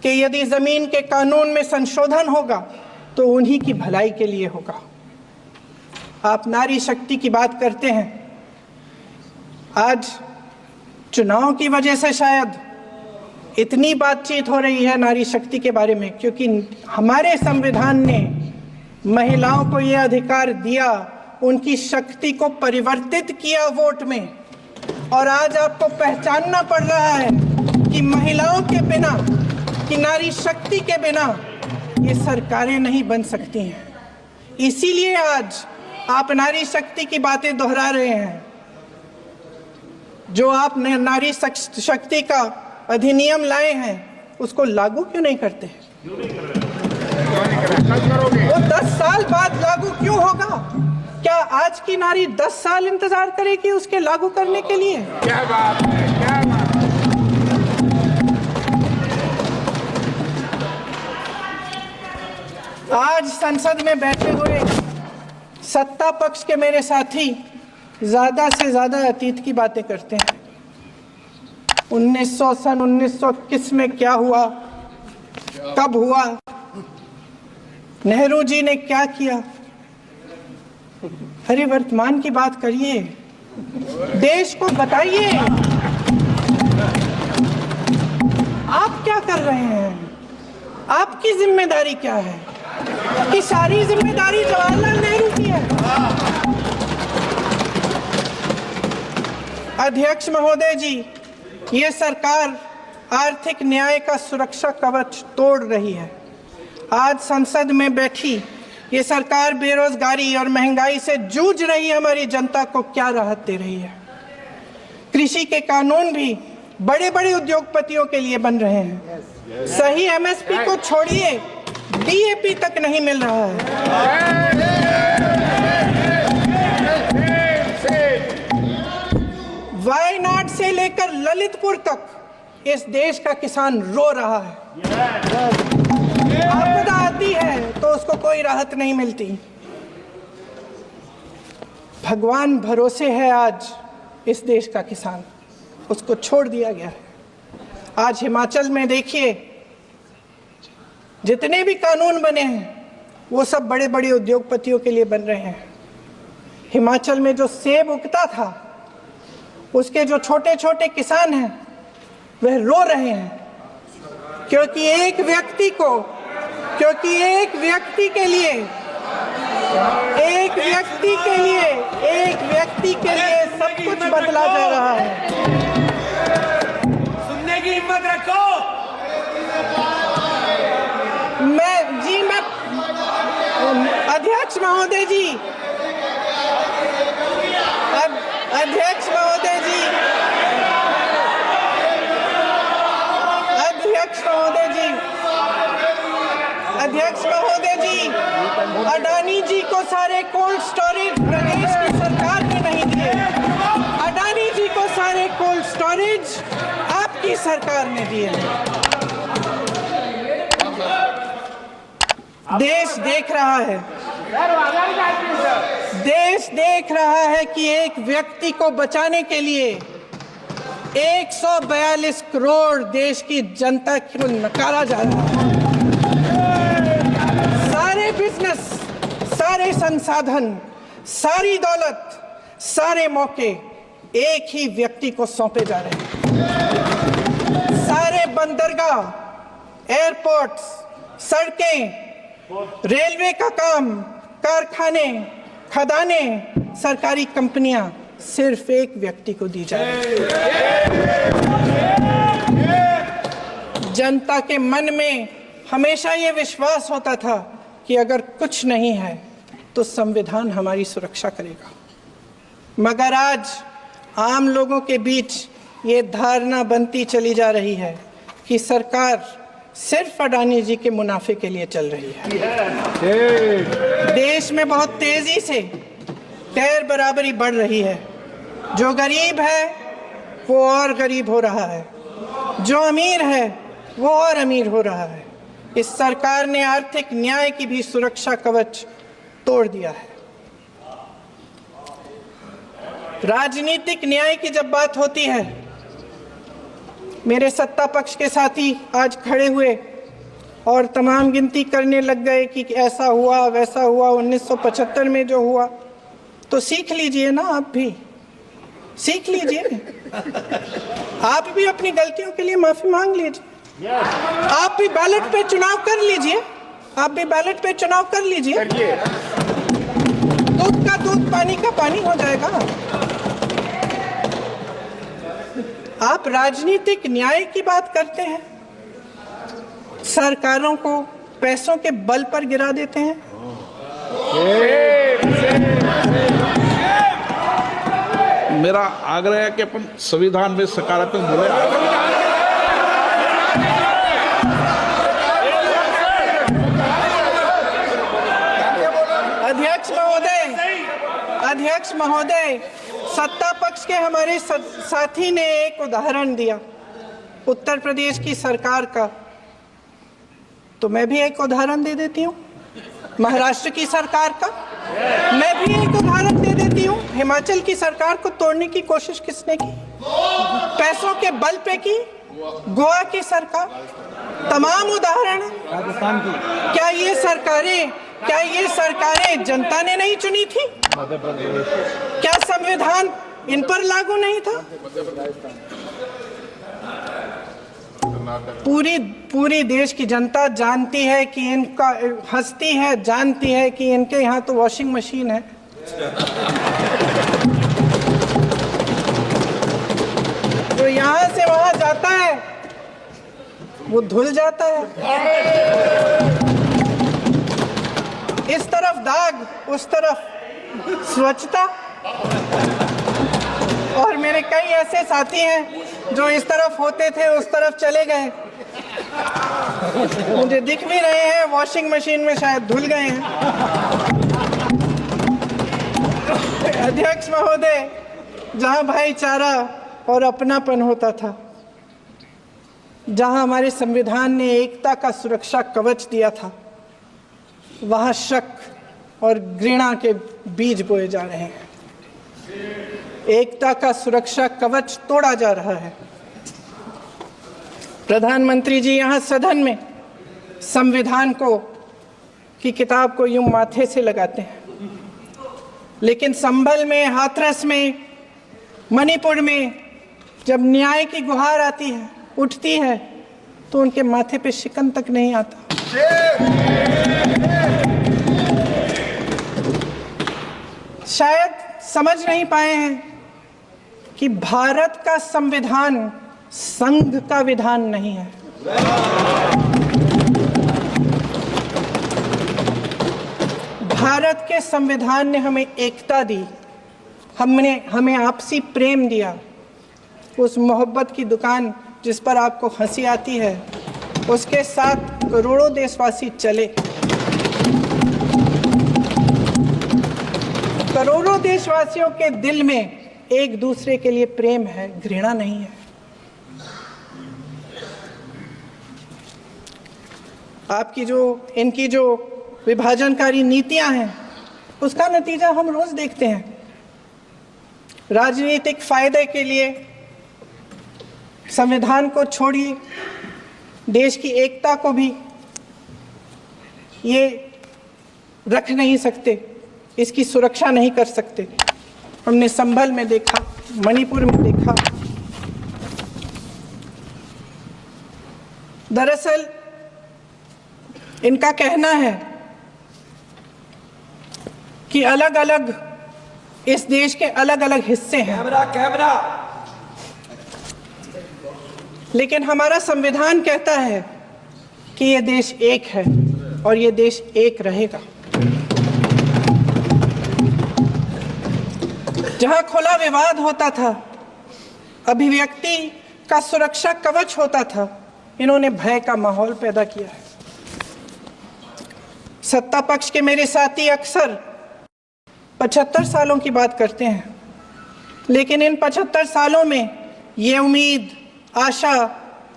कि यदि जमीन के कानून में संशोधन होगा तो उन्हीं की भलाई के लिए होगा। आप नारी शक्ति की बात करते हैं। आज चुनाव की वजह से शायद इतनी बातचीत हो रही है नारी शक्ति के बारे में, क्योंकि हमारे संविधान ने महिलाओं को यह अधिकार दिया, उनकी शक्ति को परिवर्तित किया वोट में। और आज आपको पहचानना पड़ रहा है कि महिलाओं के बिना, कि नारी शक्ति के बिना ये सरकारें नहीं बन सकती हैं। इसीलिए आज आप नारी शक्ति की बातें दोहरा रहे हैं। जो आप नारी शक्ति का अधिनियम लाए हैं उसको लागू क्यों नहीं करते? वो 10 साल बाद लागू क्यों होगा? क्या आज की नारी 10 साल इंतजार करेगी उसके लागू करने के लिए?
क्या बात है, क्या बात है।
आज संसद में बैठे हुए सत्ता पक्ष के मेरे साथी ज्यादा से ज्यादा अतीत की बातें करते हैं। 1921 में क्या हुआ, कब हुआ, नेहरू जी ने क्या किया। अरे वर्तमान की बात करिए, देश को बताइए आप क्या कर रहे हैं, आपकी जिम्मेदारी क्या है। कि सारी जिम्मेदारी जवाहरलाल नेहरू की है। अध्यक्ष महोदय जी, ये सरकार आर्थिक न्याय का सुरक्षा कवच तोड़ रही है। आज संसद में बैठी ये सरकार बेरोजगारी और महंगाई से जूझ रही हमारी जनता को क्या राहत दे रही है। कृषि के कानून भी बड़े बड़े उद्योगपतियों के लिए बन रहे हैं। सही एमएसपी को छोड़िए, डीएपी तक नहीं मिल रहा है। वायनाड से लेकर ललितपुर तक इस देश का किसान रो रहा है। आपदा आती है तो उसको कोई राहत नहीं मिलती। भगवान भरोसे है आज इस देश का किसान, उसको छोड़ दिया गया है। आज हिमाचल में देखिए, जितने भी कानून बने हैं वो सब बड़े बड़े उद्योगपतियों के लिए बन रहे हैं। हिमाचल में जो सेब उगता था, उसके जो छोटे छोटे किसान हैं वह रो रहे हैं, क्योंकि एक व्यक्ति के लिए सब कुछ बदला जा रहा है।
सुनने की हिम्मत रखो।
अध्यक्ष महोदय जी, अध्यक्ष महोदय जी, अडानी जी को सारे कोल्ड स्टोरेज प्रदेश की सरकार ने नहीं दिए। अडानी जी को सारे कोल्ड स्टोरेज आपकी सरकार ने दिए। देश देख रहा है कि एक व्यक्ति को बचाने के लिए 142 करोड़ देश की जनता को नकारा जा रहा है। सारे बिजनेस, सारे संसाधन, सारी दौलत, सारे मौके एक ही व्यक्ति को सौंपे जा रहे हैं। सारे बंदरगाह, एयरपोर्ट्स, सड़कें, रेलवे का काम, कारखाने, खदाने, सरकारी कंपनियां सिर्फ एक व्यक्ति को दी जा रही है। जनता के मन में हमेशा ये विश्वास होता था कि अगर कुछ नहीं है तो संविधान हमारी सुरक्षा करेगा, मगर आज आम लोगों के बीच ये धारणा बनती चली जा रही है कि सरकार सिर्फ अडानी जी के मुनाफे के लिए चल रही है। देश में बहुत तेजी से गैर बराबरी बढ़ रही है। जो गरीब है वो और गरीब हो रहा है, जो अमीर है वो और अमीर हो रहा है। इस सरकार ने आर्थिक न्याय की भी सुरक्षा कवच तोड़ दिया है। राजनीतिक न्याय की जब बात होती है, मेरे सत्ता पक्ष के साथी आज खड़े हुए और तमाम गिनती करने लग गए कि ऐसा हुआ वैसा हुआ 1975 में जो हुआ। तो सीख लीजिए ना, आप भी सीख लीजिए। आप भी अपनी गलतियों के लिए माफी मांग लीजिए। आप भी बैलेट पे चुनाव कर लीजिए। दूध का दूध, पानी का पानी हो जाएगा। आप राजनीतिक न्याय की बात करते हैं, सरकारों को पैसों के बल पर गिरा देते हैं।
मेरा आग्रह है कि अपन संविधान में सकारात्मक बोले।
अध्यक्ष महोदय, सत्ता पक्ष के हमारे साथी ने एक उदाहरण दिया उत्तर प्रदेश की सरकार का, तो मैं भी एक उदाहरण दे देती हूँ। महाराष्ट्र की सरकार का। मैं भी एक उदाहरण दे देती हूँ। हिमाचल की सरकार को तोड़ने की कोशिश किसने की? पैसों के बल पे की। गोवा की सरकार, तमाम उदाहरण है।
राजस्थान की,
क्या ये सरकारें जनता ने नहीं चुनी थी? क्या संविधान इन पर लागू नहीं था? पूरी देश की जनता जानती है कि इनका, हंसती है, जानती है कि इनके यहाँ तो वॉशिंग मशीन है। तो यहाँ से वहां जाता है, वो धुल जाता है। इस तरफ दाग, उस तरफ स्वच्छता। और मेरे कई ऐसे साथी हैं जो इस तरफ होते थे उस तरफ चले गए, मुझे दिख भी रहे हैं, वॉशिंग मशीन में शायद धुल गए हैं। अध्यक्ष महोदय, जहां भाईचारा और अपनापन होता था, जहां हमारे संविधान ने एकता का सुरक्षा कवच दिया था, वहां शक और घृणा के बीज बोए जा रहे हैं। एकता का सुरक्षा कवच तोड़ा जा रहा है। प्रधानमंत्री जी यहाँ सदन में संविधान की किताब को यूं माथे से लगाते हैं, लेकिन संभल में, हाथरस में, मणिपुर में जब न्याय की गुहार आती है, उठती है, तो उनके माथे पे शिकन तक नहीं आता। शायद समझ नहीं पाए हैं कि भारत का संविधान संघ का विधान नहीं है। भारत के संविधान ने हमें एकता दी, हमें आपसी प्रेम दिया। उस मोहब्बत की दुकान जिस पर आपको हंसी आती है, उसके साथ करोड़ों देशवासी चले। करोड़ों देशवासियों के दिल में एक दूसरे के लिए प्रेम है, घृणा नहीं है। इनकी जो विभाजनकारी नीतियां हैं, उसका नतीजा हम रोज देखते हैं। राजनीतिक फायदे के लिए संविधान को छोड़िए, देश की एकता को भी ये रख नहीं सकते, इसकी सुरक्षा नहीं कर सकते। हमने संभल में देखा, मणिपुर में देखा। दरअसल इनका कहना है कि अलग अलग, इस देश के अलग अलग हिस्से हैं।
कैमरा।
लेकिन हमारा संविधान कहता है कि ये देश एक है और ये देश एक रहेगा। जहां खुला विवाद होता था, अभिव्यक्ति का सुरक्षा कवच होता था, इन्होंने भय का माहौल पैदा किया है। सत्ता पक्ष के मेरे साथी अक्सर 75 सालों की बात करते हैं, लेकिन इन 75 सालों में ये उम्मीद, आशा,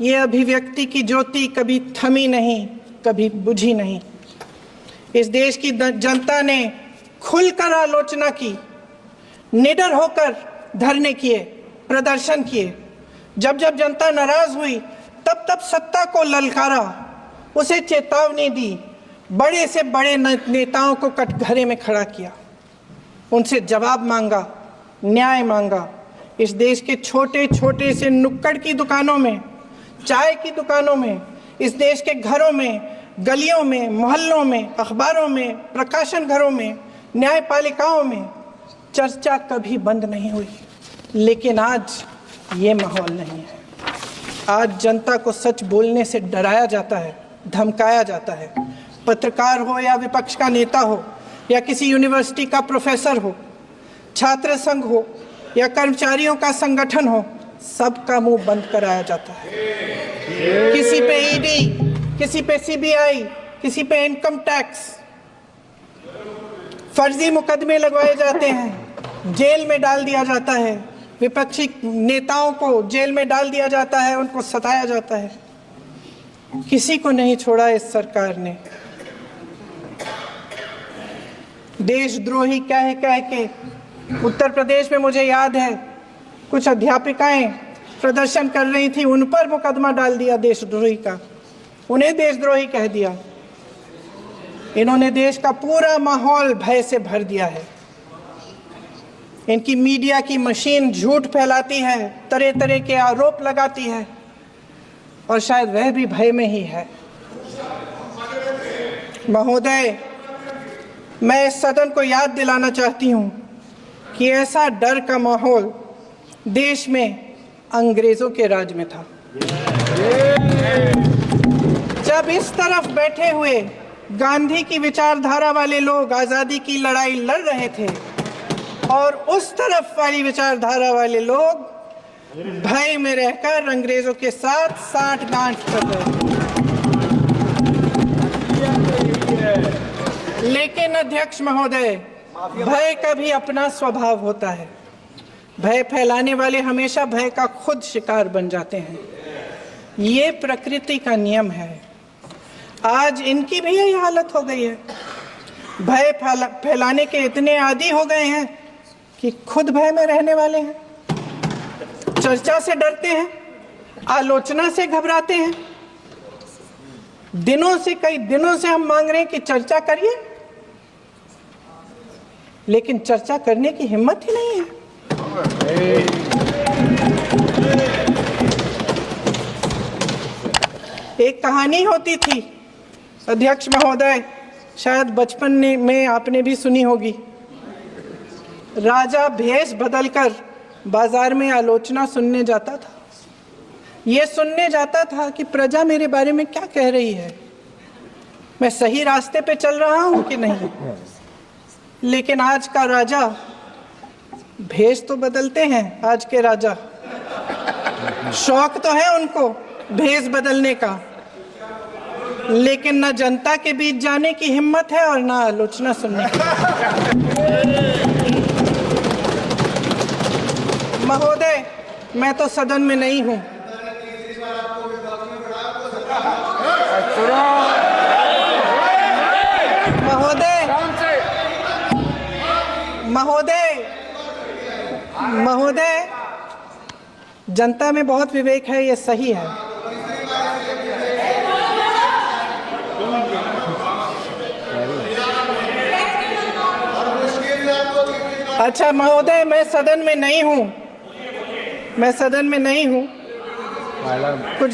ये अभिव्यक्ति की ज्योति कभी थमी नहीं, कभी बुझी नहीं। इस देश की जनता ने खुलकर आलोचना की, निडर होकर धरने किए, प्रदर्शन किए। जब जब जनता नाराज हुई, तब तब सत्ता को ललकारा, उसे चेतावनी दी, बड़े से बड़े नेताओं को कटघरे में खड़ा किया, उनसे जवाब मांगा, न्याय मांगा। इस देश के छोटे छोटे से नुक्कड़ की दुकानों में, चाय की दुकानों में, इस देश के घरों में, गलियों में, मोहल्लों में, अखबारों में, प्रकाशन घरों में, न्यायपालिकाओं में चर्चा कभी बंद नहीं हुई। लेकिन आज ये माहौल नहीं है। आज जनता को सच बोलने से डराया जाता है, धमकाया जाता है। पत्रकार हो या विपक्ष का नेता हो या किसी यूनिवर्सिटी का प्रोफेसर हो, छात्र संघ हो या कर्मचारियों का संगठन हो, सबका मुंह बंद कराया जाता है। किसी पे ईडी, किसी पे सीबीआई, किसी पे इनकम टैक्स, फर्जी मुकदमे लगवाए जाते हैं, जेल में डाल दिया जाता है। विपक्षी नेताओं को जेल में डाल दिया जाता है, उनको सताया जाता है। किसी को नहीं छोड़ा इस सरकार ने। देशद्रोही कह कह के उत्तर प्रदेश में मुझे याद है कुछ अध्यापिकाएं प्रदर्शन कर रही थी, उन पर मुकदमा डाल दिया देशद्रोही का, उन्हें देशद्रोही कह दिया। इन्होंने देश का पूरा माहौल भय से भर दिया है। इनकी मीडिया की मशीन झूठ फैलाती है, तरह तरह के आरोप लगाती है, और शायद वह भी भय में ही है। महोदय, मैं इस सदन को याद दिलाना चाहती हूं कि ऐसा डर का माहौल देश में अंग्रेजों के राज में था। जब इस तरफ बैठे हुए गांधी की विचारधारा वाले लोग आजादी की लड़ाई लड़ रहे थे और उस तरफ वाली विचारधारा वाले लोग भय में रहकर अंग्रेजों के साथ साठगांठ कर रहे थे। लेकिन अध्यक्ष महोदय, भय का भी अपना स्वभाव होता है। भय फैलाने वाले हमेशा भय का खुद शिकार बन जाते हैं। ये प्रकृति का नियम है। आज इनकी भी यही हालत हो गई है। भय फैलाने के इतने आदी हो गए हैं कि खुद भय में रहने वाले हैं। चर्चा से डरते हैं, आलोचना से घबराते हैं। कई दिनों से हम मांग रहे हैं कि चर्चा करिए, लेकिन चर्चा करने की हिम्मत ही नहीं है। एक कहानी होती थी अध्यक्ष महोदय, शायद बचपन में आपने भी सुनी होगी। राजा भेष बदलकर बाजार में आलोचना सुनने जाता था। ये सुनने जाता था कि प्रजा मेरे बारे में क्या कह रही है, मैं सही रास्ते पे चल रहा हूं कि नहीं। लेकिन आज का राजा, भेष तो बदलते हैं आज के राजा, शौक तो है उनको भेष बदलने का, लेकिन न जनता के बीच जाने की हिम्मत है और न आलोचना सुनने की। महोदय, मैं तो सदन में नहीं हूं। महोदय, जनता में बहुत विवेक है, ये सही है। अच्छा महोदय, मैं सदन में नहीं हूँ, कुछ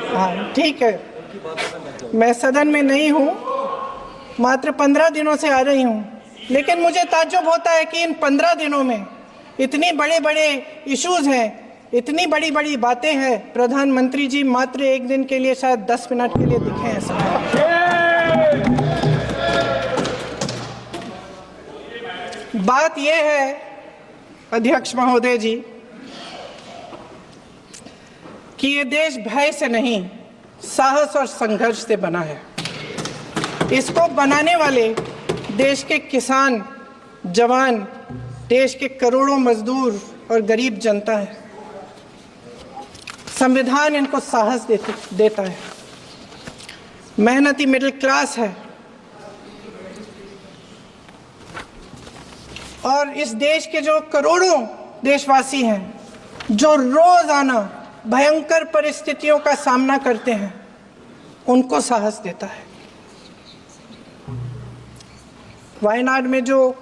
हाँ ठीक है, मैं सदन में नहीं हूँ, मात्र 15 दिनों से आ रही हूँ। लेकिन मुझे ताज्जुब होता है कि इन 15 दिनों में इतनी बड़े बड़े इश्यूज हैं, इतनी बड़ी बड़ी बातें हैं, प्रधानमंत्री जी मात्र एक दिन के लिए शायद 10 मिनट के लिए दिखे हैं सब। बात यह है अध्यक्ष महोदय जी कि ये देश भय से नहीं, साहस और संघर्ष से बना है। इसको बनाने वाले देश के किसान, जवान, देश के करोड़ों मजदूर और गरीब जनता है। संविधान इनको साहस देता है। मेहनती मिडिल क्लास है। और इस देश के जो करोड़ों देशवासी हैं, जो रोजाना भयंकर परिस्थितियों का सामना करते हैं, उनको साहस देता है। वायनाड में जो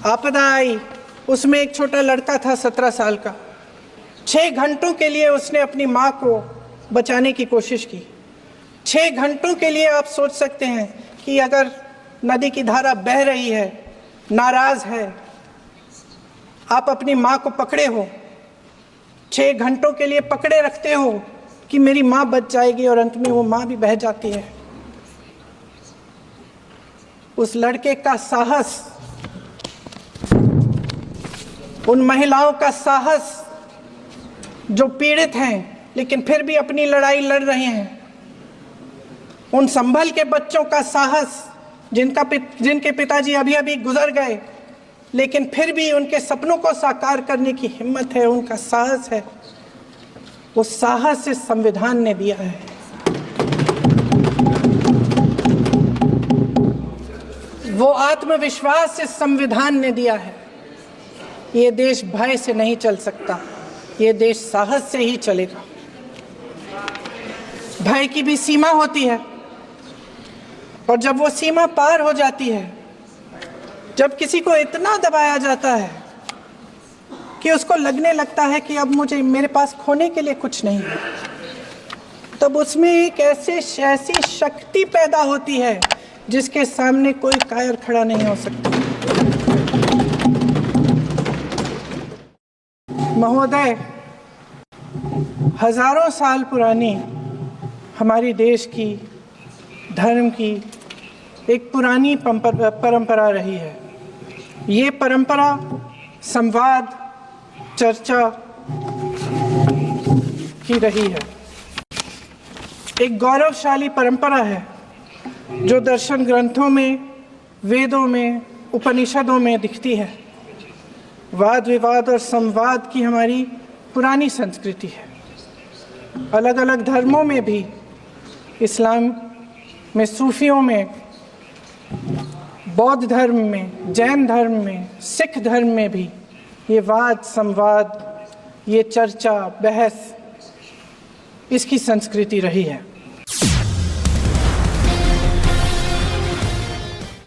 आपदा आई, उसमें एक छोटा लड़का था 17 साल का। 6 घंटों के लिए उसने अपनी माँ को बचाने की कोशिश की। 6 घंटों के लिए आप सोच सकते हैं कि अगर नदी की धारा बह रही है, नाराज है, आप अपनी माँ को पकड़े हो, 6 घंटों के लिए पकड़े रखते हो कि मेरी माँ बच जाएगी, और अंत में वो माँ भी बह जाती है। उस लड़के का साहस, उन महिलाओं का साहस जो पीड़ित हैं लेकिन फिर भी अपनी लड़ाई लड़ रहे हैं, उन संभल के बच्चों का साहस जिनके पिताजी अभी अभी गुजर गए लेकिन फिर भी उनके सपनों को साकार करने की हिम्मत है, उनका साहस है। वो साहस इस संविधान ने दिया है। वो आत्मविश्वास इस संविधान ने दिया है। ये देश भय से नहीं चल सकता, ये देश साहस से ही चलेगा। भय की भी सीमा होती है, और जब वो सीमा पार हो जाती है, जब किसी को इतना दबाया जाता है कि उसको लगने लगता है कि अब मेरे पास खोने के लिए कुछ नहीं है, तब उसमें एक ऐसी शक्ति पैदा होती है जिसके सामने कोई कायर खड़ा नहीं हो सकता। महोदय, हजारों साल पुरानी हमारी देश की, धर्म की एक पुरानी परंपरा रही है। ये परंपरा संवाद, चर्चा की रही है। एक गौरवशाली परंपरा है जो दर्शन ग्रंथों में, वेदों में, उपनिषदों में दिखती है। वाद विवाद और संवाद की हमारी पुरानी संस्कृति है। अलग अलग धर्मों में भी, इस्लाम में, सूफियों में, बौद्ध धर्म में, जैन धर्म में, सिख धर्म में भी ये वाद संवाद, ये चर्चा बहस, इसकी संस्कृति रही है।